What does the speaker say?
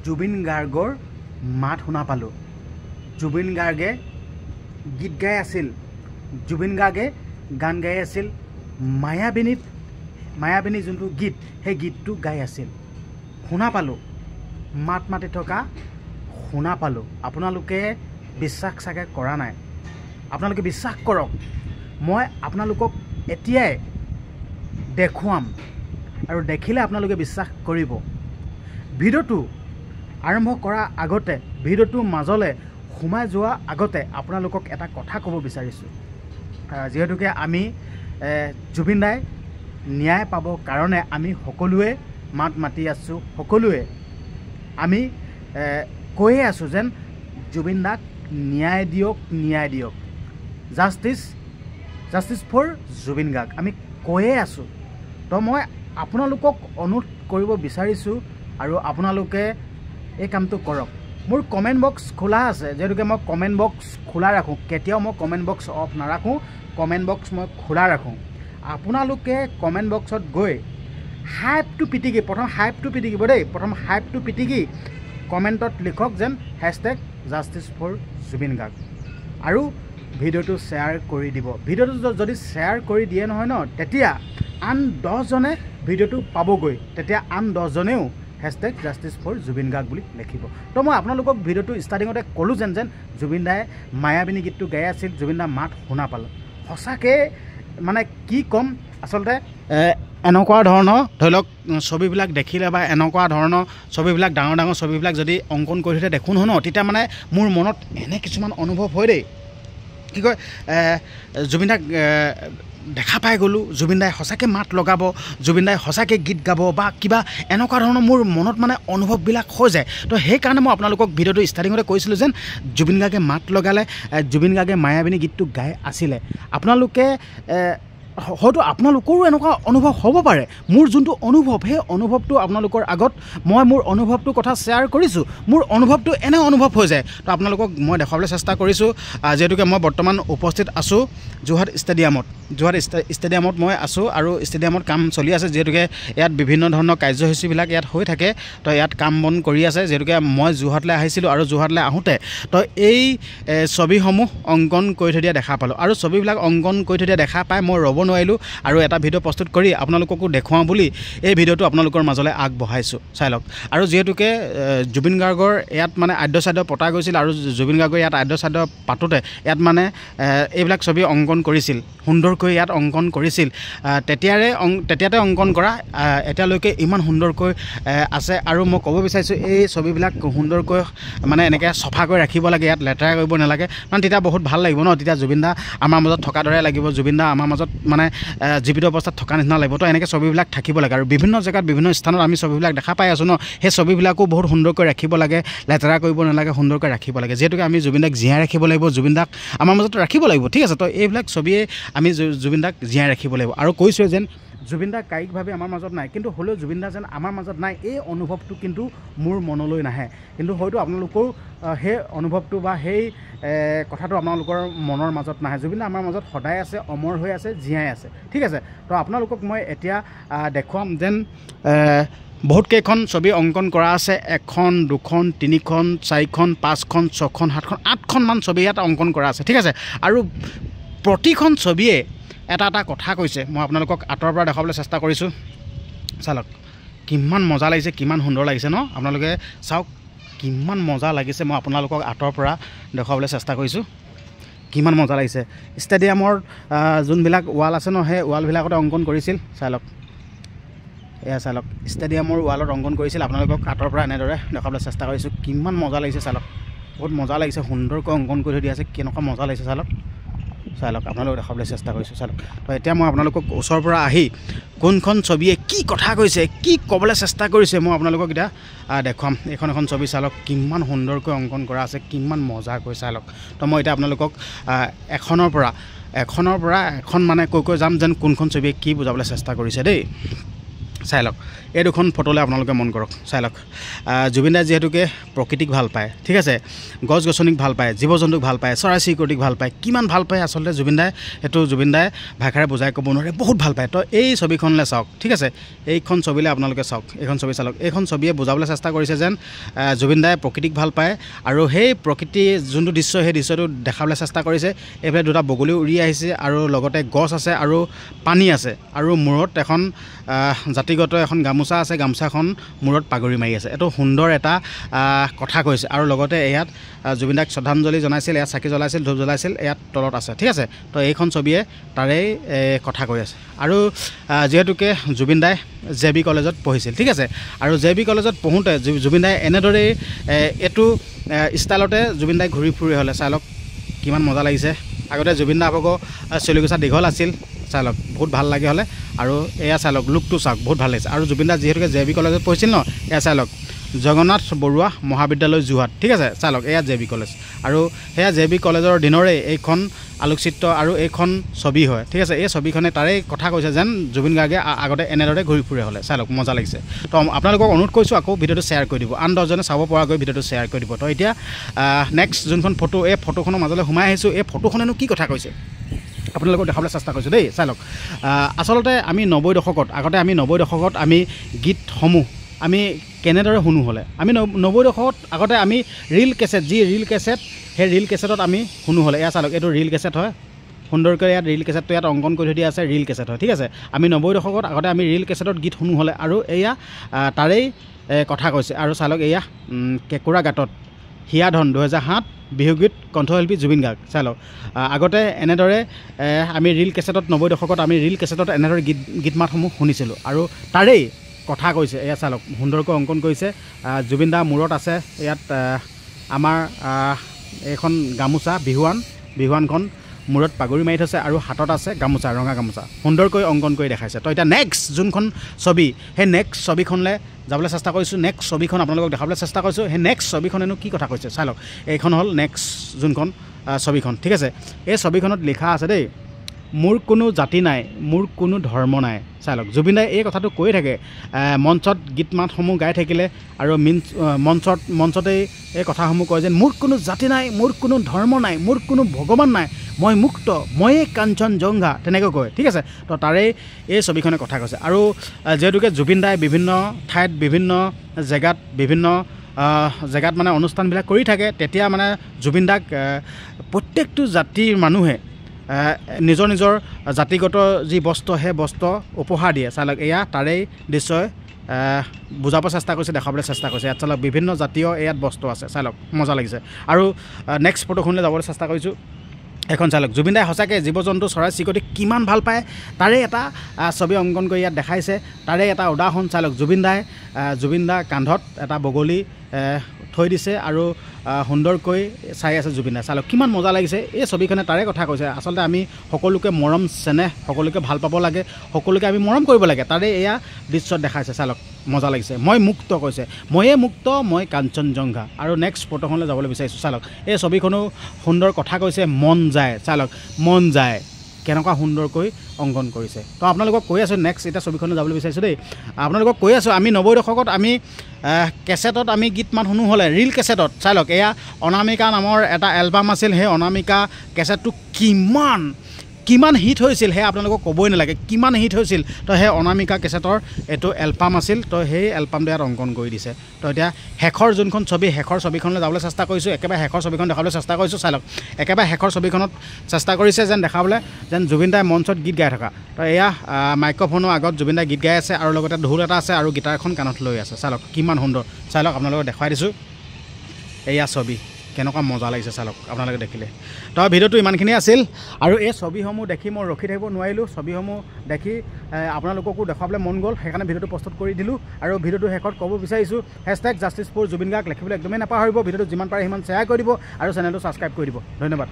জুবিন গাৰ্গৰ মাত শুনা পালোঁ। জুবিন গাৰ্গে গীত গাই আছিল, জুবিন গাৰ্গে গান গাই আছিল, মায়াবিনী যোনটো গীত সেই গীতটো গাই আছিল। শুনা পালোঁ, মাত মাতি থকা শুনা পালোঁ। আপোনালোকে বিশ্বাস চাগে কৰা নাই, আপোনালোকে বিশ্বাস কৰক। মই আপোনালোকক এতিয়াই দেখুৱাম আৰু দেখিলে আপোনালোকে বিশ্বাস কৰিব। ভিডিঅ'টো আৰম্ভ কৰাৰ আগতে, ভিডিঅ'টোৰ মাজলৈ সোমাই যোৱা আগতে আপোনালোকক এটা কথা ক'ব বিচাৰিছোঁ। যিহেতুকে আমি জুবিন দাই ন্যায় পাবৰ কাৰণে আমি সকলোৱে মাত মাতি আছোঁ, সকলোৱে আমি কৈয়ে আছোঁ যেন জুবিন দাক ন্যায় দিয়ক, ন্যায় দিয়ক, জাষ্টিছ ফৰ জুবিন গাৰ্গ আমি কৈয়ে আছোঁ। তো মই আপোনালোকক অনুৰোধ কৰিব বিচাৰিছোঁ আৰু আপোনালোকে এই কামটো কৰক। মোৰ কমেণ্ট বক্স খোলা আছে, যিহেতুকে মই কমেণ্ট বক্স খোলা ৰাখোঁ, কেতিয়াও মই কমেণ্ট বক্স অফ নাৰাখোঁ, কমেণ্ট বক্স মই খোলা ৰাখোঁ। আপোনালোকে কমেণ্ট বক্সত গৈ হাইপটো পিটিকি, প্ৰথম হাইপটো পিটিকিব দেই, প্ৰথম হাইপটো পিটিকি কমেণ্টত লিখক যেন hashtag justice for Zubeen Garg আৰু ভিডিঅ'টো শ্বেয়াৰ কৰি দিব। ভিডিঅ'টো যদি শ্বেয়াৰ কৰি দিয়ে নহয় ন, তেতিয়া আন 10জনে ভিডিঅ'টো পাবগৈ, তেতিয়া আন 10জনেও hashtag justice for Zubeen Garg বুলি লিখিব। তো মই আপোনালোকক ভিডিঅ'টো ষ্টাৰ্টিঙতে ক'লোঁ যেন জুবিন দাই মায়াবিনী গীতটো গাই আছিল, জুবিন দাৰ মাত শুনা পালোঁ। সঁচাকৈ মানে কি ক'ম, আচলতে এনেকুৱা ধৰণৰ ধৰি লওক ছবিবিলাক দেখিলে বা এনেকুৱা ধৰণৰ ছবিবিলাক, ডাঙৰ ডাঙৰ ছবিবিলাক যদি অংকন কৰি থৈ দেখোঁ নহয় ন, তেতিয়া মানে মোৰ মনত এনে কিছুমান অনুভৱ হয় দেই। কি কয়, জুবিন দাক দেখা পাই গ'লোঁ, জুবিন দাই সঁচাকৈ মাত লগাব, জুবিন দাই সঁচাকৈ গীত গাব বা কিবা এনেকুৱা ধৰণৰ মোৰ মনত মানে অনুভৱবিলাক হৈ যায়। তো সেইকাৰণে মই আপোনালোকক ভিডিঅ'টো ষ্টাৰ্টিঙতে কৈছিলোঁ যেন জুবিন গাৰ্গে মাত লগালে, জুবিন গাৰ্গে মায়াবিনী গীতটো গাই আছিলে। আপোনালোকে হয়তো আপোনালোকৰো এনেকুৱা অনুভৱ হ'ব পাৰে। মোৰ যোনটো অনুভৱ, সেই অনুভৱটো আপোনালোকৰ আগত মই মোৰ অনুভৱটোৰ কথা শ্বেয়াৰ কৰিছোঁ। মোৰ অনুভৱটো এনে অনুভৱ হৈ যায়, তো আপোনালোকক মই দেখুৱাবলৈ চেষ্টা কৰিছোঁ। যিহেতুকে মই বৰ্তমান উপস্থিত আছোঁ যোৰহাট ষ্টেডিয়ামত মই আছোঁ আৰু ষ্টেডিয়ামত কাম চলি আছে। যিহেতুকে ইয়াত বিভিন্ন ধৰণৰ কাৰ্যসূচীবিলাক ইয়াত হৈ থাকে, তো ইয়াত কাম বন কৰি আছে। যিহেতুকে মই যোৰহাটলৈ আহিছিলোঁ আৰু যোৰহাটলৈ আহোঁতে তো এই ছবিসমূহ অংকন কৰি থৈ দিয়া দেখা পালোঁ আৰু ছবিবিলাক অংকন কৰি থৈ দিয়া দেখা পাই মই ৰ'ব নোৱাৰিলোঁ আৰু এটা ভিডিঅ' প্ৰস্তুত কৰি আপোনালোককো দেখুৱাওঁ বুলি এই ভিডিঅ'টো আপোনালোকৰ মাজলৈ আগবঢ়াইছোঁ, চাই লওক। আৰু যিহেতুকে জুবিন গাৰ্গৰ ইয়াত মানে আদ্য চাদ্য পতা গৈছিল আৰু জুবিন গাৰ্গৰ ইয়াত আদ্য চাদ্য পাতোঁতে ইয়াত মানে এইবিলাক ছবি অংকন কৰিছিল, সুন্দৰকৈ ইয়াত অংকন কৰিছিল। তেতিয়াতে অংকন কৰা এতিয়ালৈকে ইমান সুন্দৰকৈ আছে। আৰু মই ক'ব বিচাৰিছোঁ এই ছবিবিলাক সুন্দৰকৈ মানে এনেকৈ চফাকৈ ৰাখিব লাগে, ইয়াত লেতেৰা কৰিব নালাগে, কাৰণ তেতিয়া বহুত ভাল লাগিব ন, তেতিয়া জুবিন দা আমাৰ মাজত থকা দৰে লাগিব, জুবিন দা আমাৰ মাজত মানে জীৱিত অৱস্থাত থকা নিচিনা লাগিব। তো এনেকৈ ছবিবিলাক থাকিব লাগে আৰু বিভিন্ন জেগাত বিভিন্ন স্থানত আমি ছবিবিলাক দেখা পাই আছোঁ ন, সেই ছবিবিলাকো বহুত সুন্দৰকৈ ৰাখিব লাগে, লেতেৰা কৰিব নালাগে, সুন্দৰকৈ ৰাখিব লাগে। যিহেতুকে আমি জুবিন দাক জীয়াই ৰাখিব লাগিব, জুবিন দাক আমাৰ মাজত ৰাখিব লাগিব, ঠিক আছে। তো এইবিলাক ছবিয়ে আমি জুবিন দাক জীয়াই ৰাখিব লাগিব। আৰু কৈছোঁ যেন জুবিন দা কায়িকভাৱে আমাৰ মাজত নাই, কিন্তু হ'লেও জুবিন দা যেন আমাৰ মাজত নাই, এই অনুভৱটো কিন্তু মোৰ মনলৈ নাহে। কিন্তু হয়তো আপোনালোকেও সেই অনুভৱটো বা সেই কথাটো আপোনালোকৰ মনৰ মাজত নাহে। জুবিন দা আমাৰ মাজত সদায় আছে, অমৰ হৈ আছে, জীয়াই আছে, ঠিক আছে। তো আপোনালোকক মই এতিয়া দেখুৱাম যেন বহুতকেইখন ছবি অংকন কৰা আছে। 1খন 2খন 3খন 4খন 5খন 6খন 7খন 8খনমান ছবি ইয়াত অংকন কৰা আছে, ঠিক আছে। আৰু প্ৰতিখন ছবিয়ে এটা এটা কথা কৈছে। মই আপোনালোকক আঁতৰৰ পৰা দেখাবলৈ চেষ্টা কৰিছোঁ, চাওক কিমান মজা লাগিছে, কিমান সুন্দৰ লাগিছে ন, আপোনালোকে চাওক কিমান মজা লাগিছে। মই আপোনালোকক আঁতৰৰ পৰা দেখুৱাবলৈ চেষ্টা কৰিছোঁ, কিমান মজা লাগিছে। ষ্টেডিয়ামৰ যোনবিলাক ৱাল আছে ন, সেই ৱালবিলাকতে অংকন কৰিছিল, চাই লওক, এয়া চাই লওক, ষ্টেডিয়ামৰ ৱালত অংকন কৰিছিল। আপোনালোকক আঁতৰৰ পৰা এনেদৰে দেখাবলৈ চেষ্টা কৰিছোঁ, কিমান মজা লাগিছে, চাই লওক, বহুত মজা লাগিছে, সুন্দৰকৈ অংকন কৰি থৈ দিয়া আছে, কেনেকুৱা মজা লাগিছে, চাই লওক, চাই লওক, আপোনালোকক দেখাবলৈ চেষ্টা কৰিছোঁ, চাই লওক। তো এতিয়া মই আপোনালোকক ওচৰৰ পৰা আহি কোনখন ছবিয়ে কি কথা কৈছে, কি ক'বলৈ চেষ্টা কৰিছে, মই আপোনালোকক এতিয়া দেখুৱাম। এখন ছবি চাই লওক, কিমান সুন্দৰকৈ অংকন কৰা আছে, কিমান মজাকৈ, চাই লওক। তো মই এতিয়া আপোনালোকক এখনৰ পৰা এখন মানে কৈ যাম যেন কোনখন ছবিয়ে কি বুজাবলৈ চেষ্টা কৰিছে দেই। চাই লওক এই দুখন ফটোলৈ আপোনালোকে মন কৰক চাই লওক জুবিন দাই যিহেতুকে প্ৰকৃতিক ভাল পায় ঠিক আছে গছ গছনিক ভাল পায় জীৱ জন্তুক ভাল পায় চৰাই চিৰিকটিক ভাল পায় কিমান ভাল পায় আচলতে জুবিন দাই সেইটো জুবিন দাই ভাষাৰে বুজাই ক'ব নোৱাৰে বহুত ভাল পায় তো এই ছবিখনলৈ চাওক ঠিক আছে এইখন ছবিলৈ আপোনালোকে চাওক এইখন ছবি চাওক এইখন ছবিয়ে বুজাবলৈ চেষ্টা কৰিছে যেন জুবিন দাই প্ৰকৃতিক ভাল পায় আৰু সেই প্ৰকৃতি যোনটো দৃশ্য সেই দৃশ্যটো দেখাবলৈ চেষ্টা কৰিছে এইফালে দুটা বগলী উৰি আহিছে আৰু লগতে গছ আছে আৰু পানী আছে আৰু মূৰত এখন জাতিগত এখন গামোচা আছে গামোচাখন মূৰত পাগুৰি মাৰি আছে এইটো সুন্দৰ এটা কথা কৈছে আৰু লগতে ইয়াত জুবিন দাক শ্ৰদ্ধাঞ্জলি জনাইছিল ইয়াত চাকি জ্বলাইছিল ধূপ জ্বলাইছিল ইয়াত তলত আছে ঠিক আছে তো এইখন ছবিয়ে তাৰেই কথা কৈ আছে আৰু যিহেতুকে জুবিন দাই JB কলেজত পঢ়িছিল ঠিক আছে আৰু JB কলেজত পঢ়োঁতে জুবিন দাই এনেদৰেই এইটো ষ্টাইলতে জুবিন দাই ঘূৰি ফুৰি হ'লে চাই লওক কিমান মজা লাগিছে আগতে জুবিন দা আকৌ চুলিকোছা দীঘল আছিল চাই লওক বহুত ভাল লাগে হ'লে আৰু এয়া চাই লওক লুকটো চাওক বহুত ভাল লাগিছে আৰু জুবিন দা যিহেতুকে JB কলেজত পঢ়িছিল ন এয়া চাই লওক জগন্নাথ বৰুৱা মহাবিদ্যালয় যোৰহাট ঠিক আছে চাই লওক এয়া JB কলেজ আৰু সেয়া JB কলেজৰ দিনৰে এইখন আলোকচিত্ৰ আৰু এইখন ছবি হয় ঠিক আছে এই ছবিখনে তাৰেই কথা কৈছে যেন জুবিন গাৰ্গে আগতে এনেদৰে ঘূৰি ফুৰে হ'লে চাই লওক মজা লাগিছে তো আপোনালোকক অনুৰোধ কৰিছোঁ আকৌ ভিডিঅ'টো শ্বেয়াৰ কৰি দিব আন দহজনে চাব পৰাকৈ ভিডিঅ'টো শ্বেয়াৰ কৰি দিব তো এতিয়া নেক্সট যোনখন ফটো এই ফটোখনৰ মাজলৈ সোমাই আহিছোঁ এই ফটোখনেনো কি কথা কৈছে আপোনালোকক দেখাবলৈ চেষ্টা কৰিছোঁ দেই চাই লওক আচলতে আমি 90 দশকত আগতে আমি 90 দশকত আমি গীতসমূহ আমি কেনেদৰে শুনো হ'লে আমি 90 দশকত আগতে আমি ৰীল কেছেট যি ৰীল কেছেট সেই ৰীল কেছেটত আমি শুনো হ'লে এয়া চাওক এইটো ৰীল কেছেট হয় সুন্দৰকৈ ইয়াত ৰীল কেছেটটো ইয়াত অংকন কৰি থৈ দিয়া আছে ৰীল কেছেট হয় ঠিক আছে আমি 90 দশকত আগতে আমি ৰীল কেছেটত গীত শুনো হ'লে আৰু এয়া তাৰেই কথা কৈছে আৰু চাওক এয়া কেঁকুৰা গাঁতত হিয়াধন 2007 বিহুগীত কণ্ঠশিল্পী জুবিন গাৰ্গ চাই লওক আগতে এনেদৰে আমি ৰীল কেছেটত 90 দশকত আমি ৰীল কেছেটত এনেদৰে গীত মাতসমূহ শুনিছিলোঁ আৰু তাৰেই কথা কৈছে এয়া চাই লওক সুন্দৰকৈ অংকন কৰিছে জুবিন দা মূৰত আছে ইয়াত আমাৰ এইখন গামোচা বিহুৱানখন মূৰত পাগুৰি মাৰি থৈছে আৰু হাতত আছে গামোচা ৰঙা গামোচা সুন্দৰকৈ অংকন কৰি দেখাইছে তো এতিয়া নেক্সট যোনখন ছবি সেই নেক্সট ছবিখনলৈ যাবলৈ চেষ্টা কৰিছোঁ নেক্সট ছবিখন আপোনালোকক দেখাবলৈ চেষ্টা কৰিছোঁ সেই নেক্সট ছবিখনেনো কি কথা কৈছে চাই লওক এইখন হ'ল নেক্সট যোনখন ছবিখন ঠিক আছে এই ছবিখনত লিখা আছে দেই মোৰ কোনো জাতি নাই মোৰ কোনো ধৰ্ম নাই চাই লওক জুবিন দাই এই কথাটো কৈ থাকে মঞ্চত গীত মাতসমূহ গাই থাকিলে আৰু মঞ্চতেই এই কথাসমূহ কয় যে মোৰ কোনো জাতি নাই মোৰ কোনো ধৰ্ম নাই মোৰ কোনো ভগৱান নাই মই মুক্ত ময়ে কাঞ্চনজংঘা তেনেকৈ কয় ঠিক আছে তো তাৰেই এই ছবিখনে কথা কৈছে আৰু যিহেতুকে জুবিন দাই বিভিন্ন ঠাইত বিভিন্ন জেগাত মানে অনুষ্ঠানবিলাক কৰি থাকে তেতিয়া মানে জুবিন দাক প্ৰত্যেকটো জাতিৰ মানুহে নিজৰ নিজৰ জাতিগত যি বস্ত্ৰ সেই বস্ত্ৰ উপহাৰ দিয়ে চাই লওক এয়া তাৰেই দৃশ্যই বুজাব চেষ্টা কৰিছে দেখাবলৈ চেষ্টা কৰিছে ইয়াত চাই লওক বিভিন্ন জাতীয় ইয়াত বস্ত্ৰ আছে চাই লওক মজা লাগিছে আৰু নেক্সট ফটোখনলৈ যাবলৈ চেষ্টা কৰিছোঁ এখন চাই লওক জুবিন দাই সঁচাকৈ জীৱ জন্তু চৰাই চিৰিকটি কিমান ভাল পায় তাৰে এটা ছবি অংকন কৰি ইয়াত দেখাইছে তাৰে এটা উদাহৰণ চাই লওক জুবিন দা কান্ধত এটা বগলী থৈ দিছে আৰু সুন্দৰকৈ চাই আছে জুবিন দাই চাই লওক কিমান মজা লাগিছে এই ছবিখনে তাৰে কথা কৈছে আচলতে আমি সকলোকে মৰম চেনেহ সকলোকে ভাল পাব লাগে সকলোকে আমি মৰম কৰিব লাগে তাৰে এয়া দৃশ্যত দেখাইছে চাই লওক মজা লাগিছে মই মুক্ত কৈছে ময়ে মুক্ত মই কাঞ্চনজংঘা আৰু নেক্সট ফটোখনলৈ যাবলৈ বিচাৰিছোঁ চাই লওক এই ছবিখনো সুন্দৰ কথা কৈছে মন যায় চাই লওক মন যায় কেনেকুৱা সুন্দৰকৈ অংকন কৰিছে তো আপোনালোকক কৈ আছোঁ নেক্সট এটা ছবিখনলৈ যাবলৈ বিচাৰিছোঁ দেই আপোনালোকক কৈ আছোঁ আমি 90 দশকত আমি কেছেটত আমি গীত মাত শুনো হ'লে ৰীল কেছেটত চাই লওক এয়া অনামিকা নামৰ এটা এলবাম আছিল সেই অনামিকা কেছেটটো কিমান হিট হৈছিল সেয়া আপোনালোকক ক'বই নালাগে কিমান হিট হৈছিল তো সেই অনামিকা কেছেটৰ এইটো এলবাম আছিল তো সেই এলবামটো ইয়াত অংকন কৰি দিছে তো এতিয়া শেষৰ যোনখন ছবি শেষৰ ছবিখনলৈ যাবলৈ চেষ্টা কৰিছোঁ একেবাৰে শেষৰ ছবিখন দেখাবলৈ চেষ্টা কৰিছোঁ চাই লওক একেবাৰে শেষৰ ছবিখনত চেষ্টা কৰিছে যেন দেখাবলৈ যেন জুবিন দাই মঞ্চত গীত গাই থকা তো এয়া মাইক্ৰফোনৰ আগত জুবিন দাই গীত গাই আছে আৰু লগতে ঢোল এটা আছে আৰু গীটাৰ এখন কাণত লৈ আছে চাই লওক কিমান সুন্দৰ চাই লওক আপোনালোকক দেখুৱাই দিছোঁ এয়া ছবি কেনেকুৱা মজা লাগিছে চাই লওক আপোনালোকে দেখিলে তো ভিডিঅ'টো ইমানখিনি আছিল আৰু এই ছবিসমূহ দেখি মই ৰখি থাকিব নোৱাৰিলোঁ ছবিসমূহ দেখি আপোনালোককো দেখুৱাবলৈ মন গ'ল সেইকাৰণে ভিডিঅ'টো প্ৰস্তুত কৰি দিলোঁ আৰু ভিডিঅ'টো শেষত ক'ব বিচাৰিছোঁ #জাষ্টিছ ফৰ জুবিন গাৰ্গ লিখিবলৈ একদমেই নাপাহৰিব ভিডিঅ'টো যিমান পাৰে সিমান শ্বেয়াৰ কৰি দিব আৰু চেনেলটো ছাবস্ক্ৰাইব কৰি দিব ধন্যবাদ।